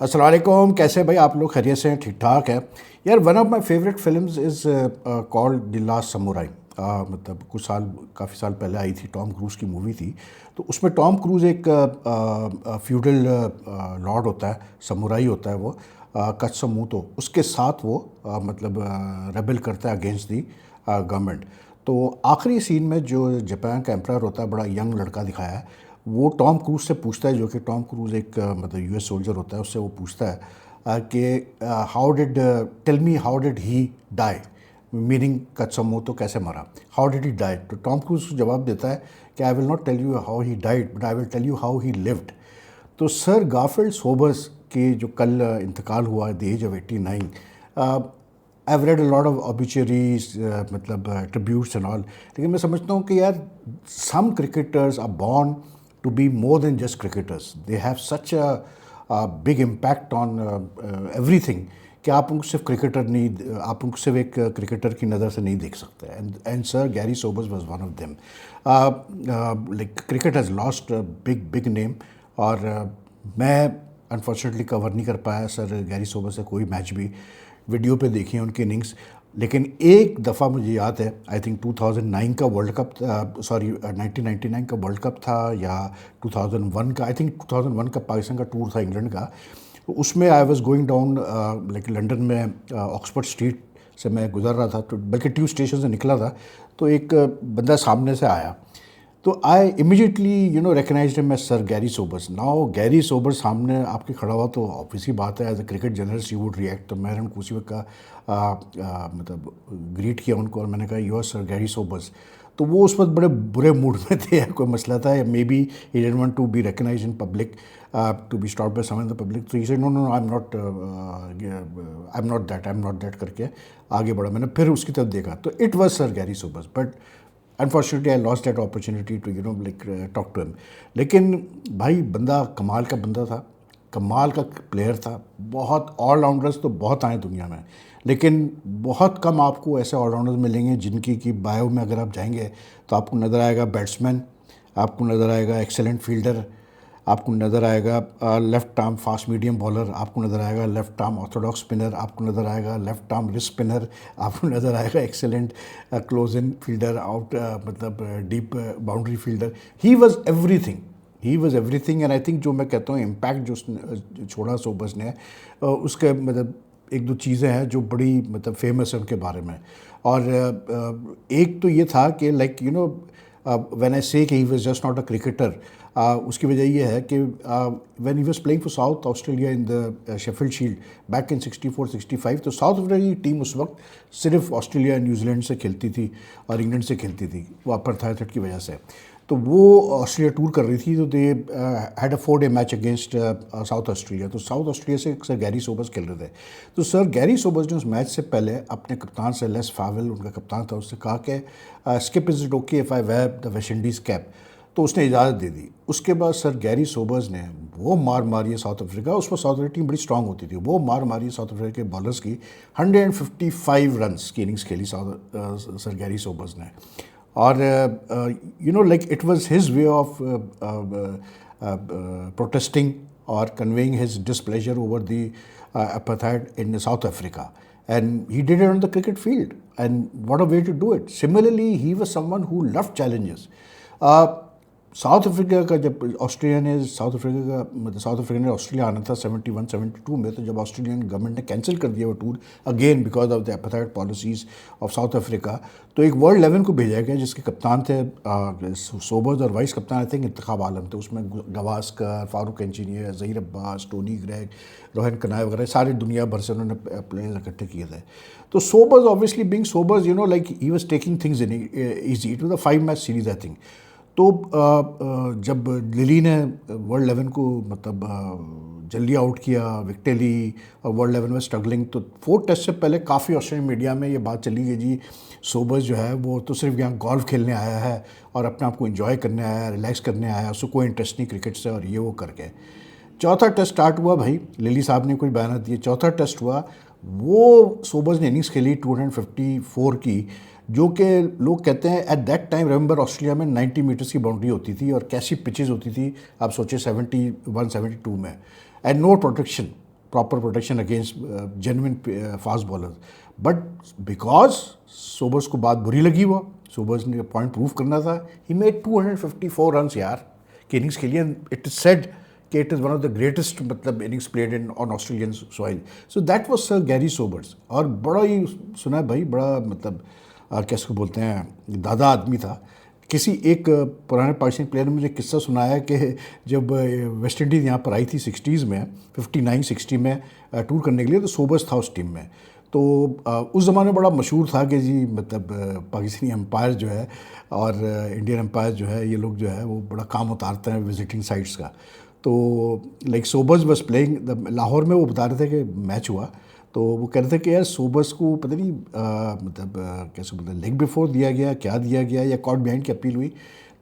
अस्सलाम वालेकुम। कैसे भाई आप लोग? खैरियत से हैं? ठीक ठाक है यार। One of my favourite films is called the last samurai. मतलब कुछ साल, काफ़ी साल पहले आई थी, टॉम क्रूज़ की मूवी थी। तो उसमें टॉम क्रूज़ एक फ्यूडल लॉर्ड होता है, समुराई होता है वो, कत्सुमोतो। उसके साथ वो मतलब रेबल करता है अगेंस्ट दी गवर्नमेंट। तो आखिरी सीन में जो जापान का एम्परर होता है, बड़ा यंग लड़का दिखाया है, वो टॉम क्रूज से पूछता है, जो कि टॉम क्रूज एक मतलब यूएस सोल्जर होता है, उससे वो पूछता है कि how did tell me how did he die, meaning Katsumoto कैसे मरा, हाउ डिड ही डाई। तो टॉम क्रूज जवाब देता है कि I will not tell you how he died but I will tell you how he lived. तो sir Garfield Sobers के जो कल इंतकाल हुआ at the age of 89, I have read a lot of obituaries, मतलब ट्रिब्यूट्स एंड ऑल। लेकिन मैं समझता हूँ कि यार some cricketers are born to be more than just cricketers. They have such a big impact on everything कि आप उनको सिर्फ क्रिकेटर नहीं, आप उनको सिर्फ एक क्रिकेटर की नज़र से नहीं देख सकते। And sir Garry Sobers was one of them. Like cricket has lost big big name. और मैं अनफॉर्चुनेटली कवर नहीं कर पाया सर गैरी सोबर से कोई मैच भी। वीडियो पे देखी है उनकी इनिंग्स। लेकिन एक दफ़ा मुझे याद है, आई थिंक 2009 का वर्ल्ड कप, सॉरी 1999 का वर्ल्ड कप था या 2001 का, आई थिंक 2001 का पाकिस्तान का टूर था इंग्लैंड का। तो उसमें I was going down, like London में ऑक्सफोर्ड स्ट्रीट से मैं गुजर रहा था, तो बल्कि ट्यूब स्टेशन से निकला था, तो एक बंदा सामने से आया। तो I immediately recognised him as sir Garry Sobers. Now Garry Sobers सामने आपके खड़ा हुआ तो ऑब्वियसली बात है, as a cricket journalist you would react. तो मैंने उनको उसी वक्त का मतलब ग्रीट किया उनको, और मैंने कहा you are sir Garry Sobers. तो वो उस वक्त बड़े बुरे मूड में थे, कोई मसला था, maybe he didn't want to be recognised in public, to be stop by some in the public. तो he said no no I am not that, I am not that करके आगे बढ़ा। मैंने फिर उसकी तरफ देखा तो it was sir Garry Sobers, but unfortunately I lost that opportunity to like talk to him. लेकिन भाई बंदा कमाल का बंदा था, कमाल का प्लेयर था। बहुत ऑलराउंडर्स तो बहुत आए दुनिया में, लेकिन बहुत कम आपको ऐसे ऑलराउंडर्स मिलेंगे जिनकी की बायो में अगर आप जाएंगे तो आपको नज़र आएगा बैट्समैन, आपको नज़र आएगा एक्सेलेंट फील्डर, आपको नज़र आएगा left arm fast medium bowler, आपको नज़र आएगा लेफ्ट आर्म ऑर्थोडॉक्स स्पिनर, आपको नज़र आएगा लेफ्ट आर्म रिस्ट स्पिनर, आपको नज़र आएगा excellent close in fielder, out मतलब deep boundary fielder. He was everything, he was everything. And I think जो मैं कहता हूँ इम्पैक्ट जो उसने छोड़ा सोबर्स ने, उसके मतलब एक दो चीज़ें हैं जो बड़ी मतलब फेमस है उनके बारे में। और एक तो ये था कि लाइक व्हेन आई से कि he was just not a cricketer, उसकी वजह ये है कि when he was playing for south Australia in the Sheffield shield back in 64-65, तो साउथ अफ्रीका की टीम उस वक्त सिर्फ ऑस्ट्रेलिया न्यूजीलैंड से खेलती थी और इंग्लैंड से खेलती थी, वो अपार्थाइड की वजह से। तो वो ऑस्ट्रेलिया टूर कर रही थी, तो दे हैड अ 4-डे मैच अगेंस्ट साउथ ऑस्ट्रेलिया। तो साउथ ऑस्ट्रेलिया से सर गैरी सोबर्स खेल रहे थे। तो सर गैरी सोबर्स ने उस मैच से पहले अपने कप्तान से, लेस फावेल उनका कप्तान था, उससे कहा कि skip is it okay if I wear the West Indies cap. तो उसने इजाज़त दे दी। उसके बाद सर गैरी सोबर्स ने वो मार मारी है साउथ अफ्रीका, उस पर साउथ अफ्रीका टीम बड़ी स्ट्रांग होती थी, वो मार मारी साउथ अफ्रीका के बॉलर्स की। 155 रन्स की इनिंग्स खेली सर गैरी सोबर्स ने। और like it was his way of protesting or conveying his displeasure over the apartheid in South Africa. And he did it on the cricket field. And what a way to do it. Similarly, he was someone who loved challenges. South Africa का जब Australia ने south Africa ने Australia आना था 71-72 में, तो जब Australian government ने कैंसिल कर दिया वो tour again because of the apartheid policies of south Africa, तो एक वर्ल्ड 11 को भेजा गया जिसके कप्तान थे सोबर्स और वाइस कप्तान आई थिंक इंतखाब आलम थे। उसमें गवास्कर, फारूक इंजीनियर, ज़हीर अब्बास, टोनी ग्रेग, रोहन कनाय वगैरह सारी दुनिया भर से उन्होंने प्लेयर्स इकट्ठे किए थे। तो Sobers obviously being Sobers like he was taking things in easy. It was a 5 match series I think. तो जब लिली ने वर्ल्ड 11 को मतलब जल्दी आउट किया, विकेटें ली और वर्ल्ड 11 में स्ट्रगलिंग, तो 4 टेस्ट से पहले काफ़ी ऑस्ट्रेलियन मीडिया में ये बात चली गई जी सोबर्स जो है वो तो सिर्फ यहाँ गोल्फ खेलने आया है और अपने आप को एंजॉय करने आया है, रिलैक्स करने आया है, उसको कोई इंटरेस्ट नहीं क्रिकेट से और ये वो करके। चौथा टेस्ट स्टार्ट हुआ, भाई लिली साहब ने कोई बयान दिए, चौथा टेस्ट हुआ, वो सोबर्स ने इनिंग्स खेली 254 की, जो कि लोग कहते हैं at that time remember Australia में 90 मीटर्स की बाउंड्री होती थी और कैसी पिचेस होती थी आप सोचिए 71-72 में, and no protection. Proper protection against genuine fast bowler, but because Sobers को बात बुरी लगी, वो सोबर्स ने पॉइंट प्रूव करना था, ही मेड 254 रन्स यार कि इनिंग्स के लिए. इट इज सेड कि it is one of the greatest मतलब innings played in on Australian soil. So that was sir Garry Sobers. और बड़ा ही सुना है भाई, बड़ा मतलब कैसे बोलते हैं, दादा आदमी था. किसी एक पुराने पाकिस्तानी प्लेयर ने मुझे किस्सा सुनाया कि जब वेस्ट इंडीज़ यहाँ पर आई थी 60s में, 59-60 में टूर करने के लिए, तो सोबर्स था उस टीम में. तो उस ज़माने में बड़ा मशहूर था कि जी मतलब पाकिस्तानी एम्पायर जो है और इंडियन एम्पायर जो है, ये लोग जो है वो बड़ा काम उतारते हैं विजिटिंग साइट्स का. तो लाइक सोबर्स बस प्लेइंग लाहौर में, वो बता रहे थे कि मैच हुआ, तो वो कह रहे थे कि यार सोबर्स को पता नहीं मतलब कैसे बोलते हैं, लेग बिफोर दिया गया, क्या दिया गया, या कॉट बिहाइंड की अपील हुई.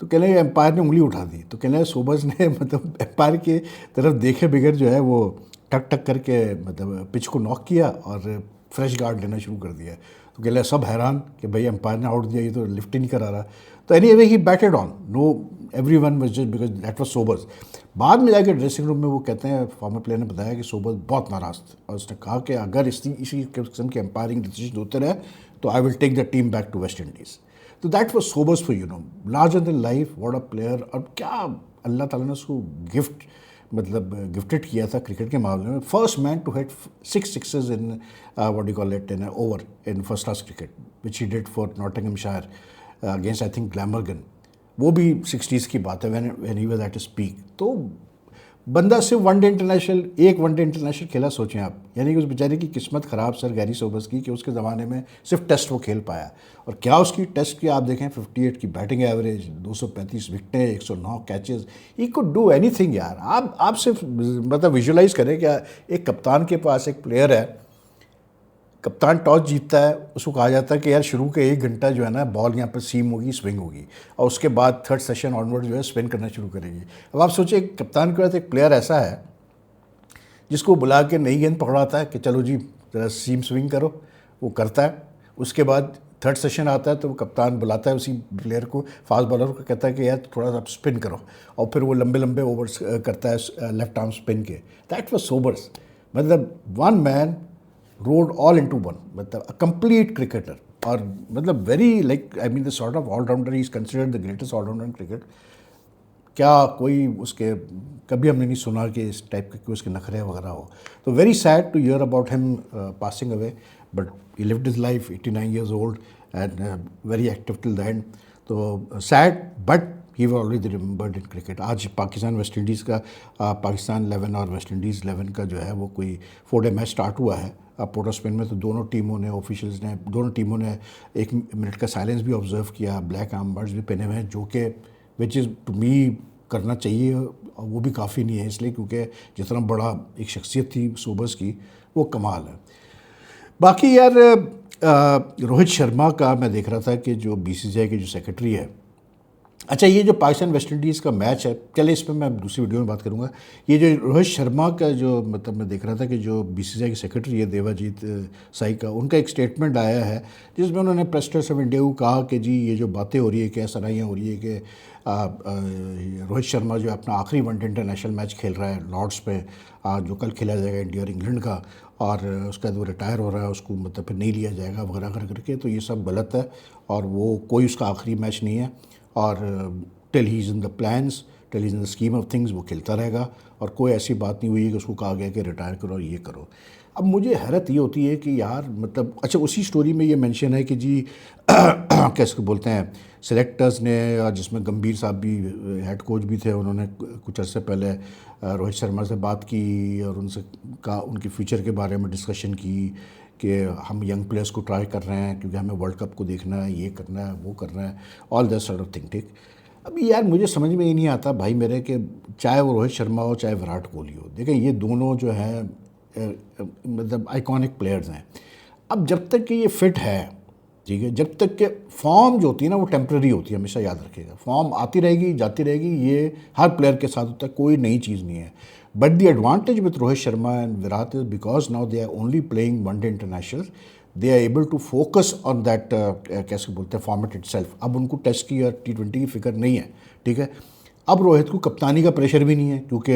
तो कह रहे एम्पायर ने उंगली उठा दी. तो कह रहे सोबर्स ने मतलब एम्पायर के तरफ देखे बगैर जो है वो टक टक करके मतलब पिच को नॉक किया और फ्रेश गार्ड लेना शुरू कर दिया. तो कह रहे सब हैरान कि भाई एम्पायर ने आउट दिया, ये तो लिफ्ट ही नहीं करा रहा. तो anyway he batted on, no everyone was just because that was Sobers. बाद में जाकर ड्रेसिंग रूम में वो कहते हैं, फॉर्मर प्लेयर ने बताया कि सोबर्स बहुत नाराज़ थे और उसने कहा कि अगर इसी किस्म के एम्पायरिंग डिसीजन होते रहे तो I will take the team back to West Indies. तो that was Sobers for larger than life, what a player. और क्या अल्लाह ताला ने उसको गिफ्ट मतलब गिफ्टेड किया था क्रिकेट के मामले में. First man to hit 6 sixes in what you call it in over in first class cricket, which he did for Nottinghamshire against I think Glamorgan. वो भी 60s की बात है, when he was at his peak. तो बंदा सिर्फ one day international, एक one day international खेला, सोचें आप. यानी कि उस बेचारे की किस्मत ख़राब सर गैरी सोबर्स की कि उसके ज़माने में सिर्फ टेस्ट वो खेल पाया. और क्या उसकी टेस्ट की आप देखें, 58 की batting average, 235 विकटें, 109 catches. He could do anything यार. आप सिर्फ मतलब विजुलाइज करें क्या, एक कप्तान के पास एक प्लेयर है, कप्तान टॉस जीतता है, उसको कहा जाता है कि यार शुरू के 1 घंटा जो है ना बॉल यहाँ पर सीम होगी, स्विंग होगी, और उसके बाद थर्ड सेशन ऑनवर्ड जो है स्पिन करना शुरू करेगी. अब आप सोचिए कप्तान के पास एक प्लेयर ऐसा है जिसको बुला के नई गेंद पकड़ाता है कि चलो जी ज़रा सीम स्विंग करो, वो करता है. उसके बाद थर्ड सेशन आता है तो वो कप्तान बुलाता है उसी प्लेयर को, फास्ट बॉलर को, कहता है कि यार थोड़ा सा स्पिन करो, और फिर वो लंबे लंबे ओवर्स करता है लेफ्ट आर्म स्पिन के. That was Sobers. मतलब one man rolled all into one, मतलब अ कंप्लीट क्रिकेटर. और मतलब very like I mean the sort of allrounder, he is considered the greatest allrounder in cricket. क्या कोई उसके कभी हमने नहीं सुना कि इस टाइप के कोई उसके नखरे वगैरह हो. तो very sad to hear about him passing away, but he lived his life 89 years old and very active till the end. तो sad, but he was always remembered in cricket. आज पाकिस्तान वेस्ट इंडीज़ का पाकिस्तान 11 और West Indies 11 का जो है वो कोई 4-डे match start हुआ है पोर्ट ऑफ स्पेन में. तो दोनों टीमों ने, ऑफिशियल्स ने, दोनों टीमों ने 1 मिनट का साइलेंस भी ऑब्जर्व किया. ब्लैक आर्मबर्ड्स भी पहने हुए हैं, जो कि विच इज़ टू मी करना चाहिए, और वो भी काफ़ी नहीं है इसलिए क्योंकि जितना बड़ा एक शख्सियत थी सोबर्स की, वो कमाल है. बाकी यार रोहित शर्मा का मैं देख रहा था कि जो बीसीसीआई के जो सेक्रेटरी है, अच्छा ये जो पाकिस्तान वेस्ट इंडीज़ का मैच है, चले इस पर मैं दूसरी वीडियो में बात करूंगा. ये जो रोहित शर्मा का जो मतलब मैं देख रहा था कि जो बीसीसीआई के सेक्रेटरी है देवाजीत साई का, उनका एक स्टेटमेंट आया है जिसमें उन्होंने प्रेस ट्रस्ट ऑफ इंडिया को कहा कि जी ये जो बातें हो रही है, क्या सराहियाँ हो रही है कि रोहित शर्मा जो अपना आखिरी वनडे इंटरनेशनल मैच खेल रहा है लॉर्ड्स पे, जो कल खेला जाएगा इंडिया और इंग्लैंड का, और उसके बाद वो रिटायर हो रहा है, उसको मतलब फिर नहीं लिया जाएगा वगैरह करके. तो ये सब गलत है और वो कोई उसका आखिरी मैच नहीं है. और till he is in the plans, till is in the scheme of things वो खेलता रहेगा. और कोई ऐसी बात नहीं हुई कि उसको कहा गया कि रिटायर करो और ये करो. अब मुझे हैरत ये होती है कि यार मतलब अच्छा उसी स्टोरी में ये मेंशन है कि जी कैसे बोलते हैं सेलेक्टर्स ने, और जिसमें गंभीर साहब भी हेड कोच भी थे, उन्होंने कुछ अर्से पहले रोहित शर्मा से बात की और उनसे का उनके फ्यूचर के बारे में डिस्कशन की कि हम यंग प्लेयर्स को ट्राई कर रहे हैं क्योंकि हमें वर्ल्ड कप को देखना है, ये करना है, वो करना है, all that sort of thing. ठीक, अभी यार मुझे समझ में ही नहीं आता भाई मेरे कि चाहे वो रोहित शर्मा हो चाहे विराट कोहली हो, देखें ये दोनों जो है मतलब आइकॉनिक प्लेयर्स हैं. अब जब तक कि ये फिट है, ठीक है, जब तक कि फॉर्म जो होती है ना वो टेम्प्रेरी होती है, हमेशा याद रखिएगा. फॉर्म आती रहेगी जाती रहेगी, ये हर प्लेयर के साथ होता है, कोई नई चीज़ नहीं है. But the advantage with Rohit Sharma and Virat is because now they are only playing one day international, they are able to focus on that कैसे बोलते हैं फॉर्मेट इटसेल्फ. अब उनको टेस्ट की या T20 की फिक्र नहीं है, ठीक है. अब रोहित को कप्तानी का प्रेशर भी नहीं है, क्योंकि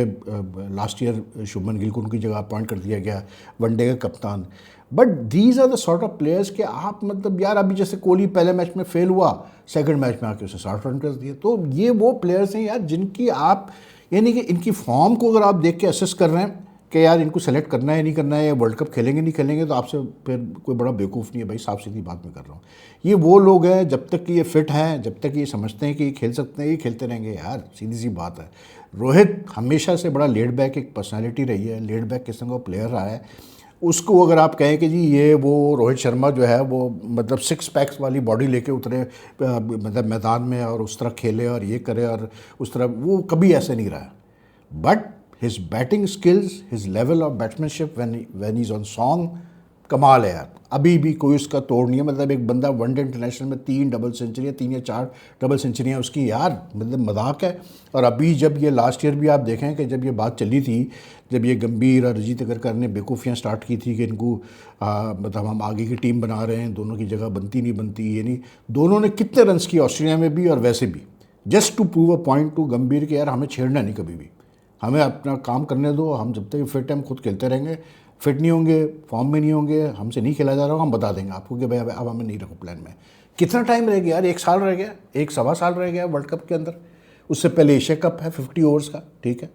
लास्ट ईयर शुभमन गिल को उनकी जगह अपॉइंट कर दिया गया वनडे का कप्तान। But these are the sort of players कि आप मतलब यार, अभी जैसे कोहली पहले मैच में फेल हुआ, सेकंड मैच में आके उसे 60 रन कर दिए। तो ये वो प्लेयर्स हैं यार जिनकी आप, यानी कि इनकी फॉर्म को अगर आप देख के असेस कर रहे हैं कि यार इनको सेलेक्ट करना है नहीं करना है, या वर्ल्ड कप खेलेंगे नहीं खेलेंगे, तो आपसे फिर कोई बड़ा बेवकूफ़ नहीं है भाई, साफ सीधी बात मैं कर रहा हूँ। ये वो लोग हैं, जब तक कि ये फिट हैं, जब तक ये समझते हैं कि ये खेल सकते हैं, ये खेलते रहेंगे यार, सीधी सी बात है। रोहित हमेशा से बड़ा लेड बैक एक पर्सनैलिटी रही है, लेड बैक किस्म का प्लेयर रहा है। उसको अगर आप कहें कि जी ये वो रोहित शर्मा जो है वो मतलब 6 पैक्स वाली बॉडी लेके उतरे मतलब मैदान में और उस तरह खेले और ये करे और उस तरह, वो कभी ऐसे नहीं रहा। But his batting skills, his level of batsmanship when is on song, कमाल है यार। अभी भी कोई उसका तोड़ नहीं है। मतलब एक बंदा वनडे इंटरनेशनल में 3 डबल सेंचुरियाँ, 3 या 4 डबल सेंचुरियाँ उसकी यार, मतलब मजाक है। और अभी जब ये लास्ट ईयर भी आप देखें कि जब ये बात चली थी, जब ये गंभीर और अजीत अगरकर ने बेवकूफ़ियाँ स्टार्ट की थी कि इनको मतलब हम आगे की टीम बना रहे हैं, दोनों की जगह बनती नहीं बनती, यानी दोनों ने कितने रन्स किए ऑस्ट्रेलिया में भी और वैसे भी, just to prove a point to Gambhir के यार हमें छेड़ना नहीं कभी भी, हमें अपना काम करने दो, हम जब तक फिट हैं हम खुद खेलते रहेंगे, फिट नहीं होंगे, फॉर्म में नहीं होंगे, हमसे नहीं खेला जा रहा, हम बता देंगे आपको कि भाई अब हमें नहीं रखो प्लान में। कितना टाइम रह गया यार, 1 साल रह गया, 1 सवा साल रह गया वर्ल्ड कप के अंदर, उससे पहले एशिया कप है 50 ओवर्स का, ठीक है।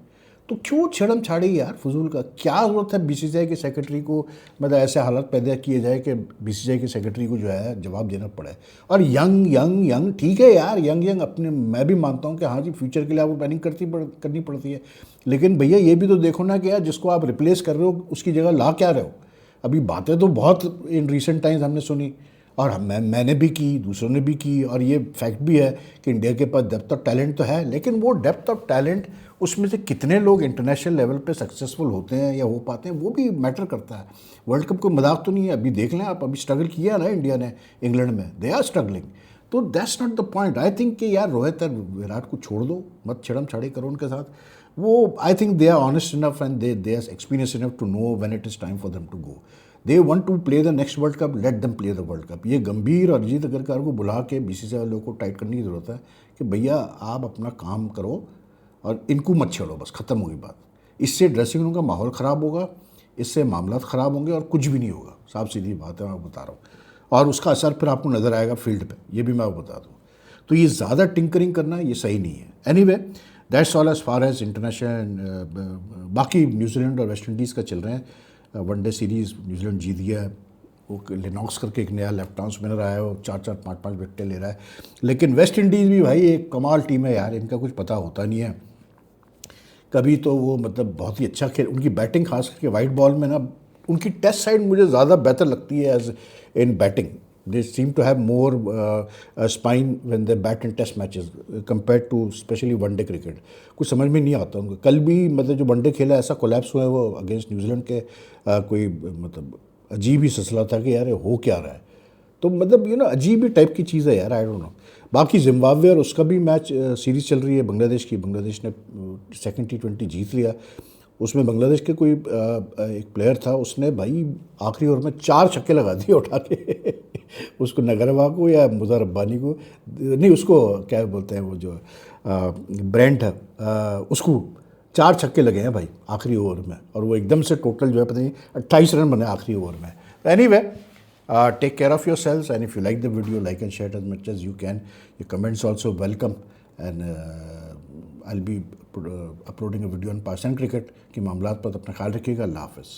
तो क्यों छेड़म छाड़ी यार फजूल का, क्या ज़रूरत है बीसीसीआई के सेक्रेटरी को, मतलब ऐसे हालात पैदा किए जाए कि बीसीसीआई के सेक्रेटरी को जो है जवाब देना पड़े। और यंग यंग यंग ठीक है यार, यंग यंग अपने, मैं भी मानता हूँ कि हाँ जी फ्यूचर के लिए आपको प्लानिंग करनी पड़ती है, लेकिन भैया ये भी तो देखो ना कि यार जिसको आप रिप्लेस कर रहे हो उसकी जगह ला क्या रहे हो। अभी बातें तो बहुत इन रिसेंट टाइम्स हमने सुनी, और मैंने भी की, दूसरों ने भी की, और ये फैक्ट भी है कि इंडिया के पास डेप्थ ऑफ टैलेंट तो है, लेकिन वो डेप्थ ऑफ टैलेंट, उसमें से कितने लोग इंटरनेशनल लेवल पे सक्सेसफुल होते हैं या हो पाते हैं, वो भी मैटर करता है। वर्ल्ड कप को मजाक तो नहीं है। अभी देख लें आप, अभी स्ट्रगल किया ना इंडिया ने इंग्लैंड में, दे आर स्ट्रगलिंग। तो that's not the point. I think कि यार रोहित और विराट को छोड़ दो, मत छेड़म छाड़ी करो उनके साथ। वो I think they are honest enough and they are experience enough to know when it is time for them to go. They want to play the next World Cup, let them play the World Cup. ये गंभीर और अजीत अगरकर को बुला के BCCI वालों को tight करने की ज़रूरत है कि भैया आप अपना काम करो और इनको मत छेड़ो, बस ख़त्म होगी बात। इससे ड्रेसिंग रूम का माहौल ख़राब होगा, इससे मामला ख़राब होंगे और कुछ भी नहीं होगा, साफ सीधी बात है, मैं बता रहा हूँ। और उसका असर फिर आपको नज़र आएगा फील्ड पे, ये भी मैं आपको बता दूँ। तो ये ज़्यादा टिंकरिंग करना ये सही नहीं है। Anyway that's all as far as international. बाकी न्यूजीलैंड और वेस्ट इंडीज़ का चल रहे हैं। वनडे सीरीज़ न्यूजीलैंड जीत गया है। वो लेनॉक्स करके एक नया लेफ्ट आर्म स्पिनर आया है, वो 4-4 5-5 विकेटें ले रहा है। लेकिन वेस्ट इंडीज़ भी भाई एक कमाल टीम है यार, इनका कुछ पता होता नहीं है। कभी तो वो मतलब बहुत ही अच्छा खेल, उनकी बैटिंग खास करके वाइट बॉल में ना, उनकी टेस्ट साइड मुझे ज़्यादा बेहतर लगती है as in batting. They seem to have more spine when they bat in test matches compare to specially one day cricket. कुछ समझ में नहीं आता उनको। कल भी मतलब जो वनडे खेला ऐसा कोलैप्स हुआ है वो अगेंस्ट न्यूजीलैंड के, कोई मतलब अजीब ही सिलसिला था कि यार ये हो क्या रहा है। तो मतलब अजीब ही टाइप की चीज़ है यार, आई डोंट नो। बाकी जिम्बाब्वे और उसका भी मैच सीरीज़ चल रही है बांग्लादेश की। बांग्लादेश ने सेकंड T20 जीत लिया। उसमें बांग्लादेश के कोई एक प्लेयर था, उसने भाई आखिरी ओवर में 4 छक्के लगा दिए उठा के उसको नगरवा को या मुज़र रब्बानी को, नहीं उसको क्या बोलते हैं वो जो ब्रेंट है, उसको 4 छक्के लगे हैं भाई आखिरी ओवर में, और वो एकदम से टोटल जो है पता नहीं 28 रन बने आखिरी ओवर में। Anyway take care of yourselves, and if you like the video, like and share it as much as you can. Your comments also welcome, and I'll be uploading a video on Pakistan cricket कि मामलात पर अपना ख्याल रखिएगा। अल्लाह हाफ़िज़।